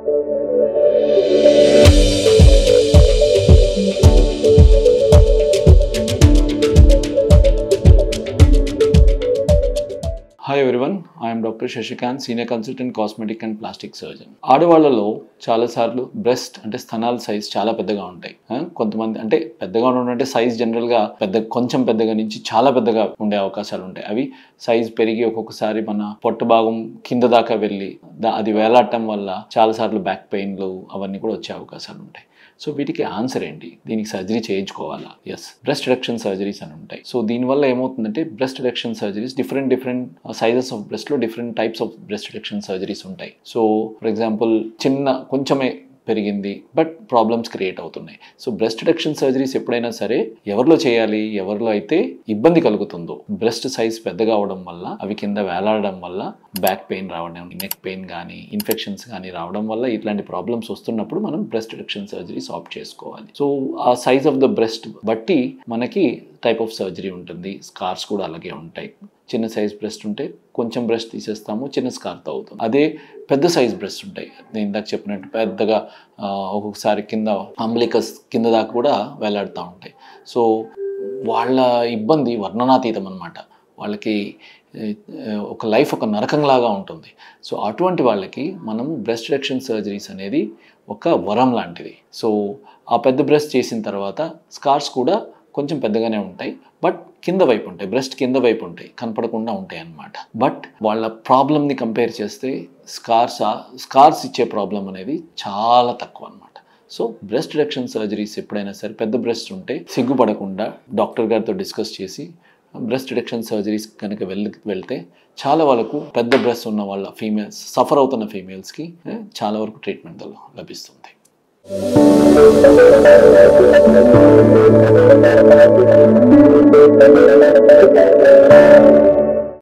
Hi everyone, I am Dr. Shashikant, Senior Consultant Cosmetic and Plastic Surgeon. ఆడవాళ్ళలో చాలాసార్లు breast అంటే స్తనాల size చాలా పెద్దగా ఉంటాయి. కొంతమంది అంటే పెద్దగా ఉండే సైజ్ జనరల్గా కొంచెం పెద్దగా నుంచి చాలా పెద్దగా ఉండే అవకాశాలు ఉంటాయి. అవి సైజ్ పెరిగి ఒక్కొక్కసారి మన పొట్ట భాగం కింద దాకా వెళ్ళి అది వేలాడటం వల్ల చాలాసార్లు బ్యాక్ పెయిన్లు అవన్నీ కూడా వచ్చే అవకాశాలు ఉంటాయి. సో వీటికి ఆన్సర్ ఏంటి? దీనికి సర్జరీ చేయించుకోవాలా? ఎస్, బ్రెస్ట్ రిడక్షన్ సర్జరీస్ అని ఉంటాయి. సో దీనివల్ల ఏమవుతుందంటే breast reduction surgeries different sizes of బ్రెస్ట్లో different types of breast reduction surgeries ఉంటాయి. సో ఫర్ ఎగ్జాంపుల్ కొంచెమే పెరిగింది బట్ ప్రాబ్లమ్స్ క్రియేట్ అవుతున్నాయి. సో బ్రెస్ట్ రిడక్షన్ సర్జరీస్ ఎప్పుడైనా సరే ఎవరిలో చేయాలి? ఎవరిలో అయితే ఇబ్బంది కలుగుతుందో, బ్రెస్ట్ సైజ్ పెద్దగా అవడం వల్ల అవి కింద వేలాడడం వల్ల బ్యాక్ పెయిన్ రావడం, నెక్ పెయిన్ కానీ ఇన్ఫెక్షన్స్ కానీ రావడం వల్ల ఇట్లాంటి ప్రాబ్లమ్స్ వస్తున్నప్పుడు మనం బ్రెస్ట్ రిడక్షన్ సర్జరీస్ ఆప్ట్ చేసుకోవాలి. సో ఆ సైజ్ ఆఫ్ ద బ్రెస్ట్ బట్టి మనకి టైప్ ఆఫ్ సర్జరీ ఉంటుంది. స్కార్స్ కూడా అలాగే ఉంటాయి. చిన్న సైజ్ బ్రెస్ట్ ఉంటే కొంచెం బ్రెస్ట్ తీసేస్తాము, చిన్న స్కార్తో అవుతుంది. అదే పెద్ద సైజ్ బ్రెస్ట్ ఉంటాయి, నేను ఇందాక చెప్పినట్టు పెద్దగా ఒక్కొక్కసారి కింద అంబ్లికస్ కింద దాకా కూడా వేలాడుతూ ఉంటాయి. సో వాళ్ళ ఇబ్బంది వర్ణనాతీతం అన్నమాట. వాళ్ళకి ఒక లైఫ్ ఒక నరకంలాగా ఉంటుంది. సో అటువంటి వాళ్ళకి మనం బ్రెస్ట్ రిడక్షన్ సర్జరీస్ అనేది ఒక వరం లాంటిది. సో ఆ పెద్ద బ్రెస్ట్ చేసిన తర్వాత స్కార్స్ కూడా కొంచెం పెద్దగానే ఉంటాయి బట్ కింద వైపు ఉంటాయి, బ్రెస్ట్ కింద వైపు ఉంటాయి, కనపడకుండా ఉంటాయి అన్నమాట. బట్ వాళ్ళ ప్రాబ్లమ్ని కంపేర్ చేస్తే స్కార్స్ ఇచ్చే ప్రాబ్లం అనేది చాలా తక్కువ అన్నమాట. సో బ్రెస్ట్ రిడక్షన్ సర్జరీస్ ఎప్పుడైనా సరే పెద్ద బ్రెస్ట్ ఉంటే సిగ్గుపడకుండా డాక్టర్ గారితో డిస్కస్ చేసి బ్రెస్ట్ రిడక్షన్ సర్జరీస్ కనుక వెళ్తే చాలా వరకు పెద్ద బ్రెస్ట్ ఉన్న వాళ్ళ సఫర్ అవుతున్న ఫీమేల్స్కి చాలా వరకు ట్రీట్మెంట్ లభిస్తుంది.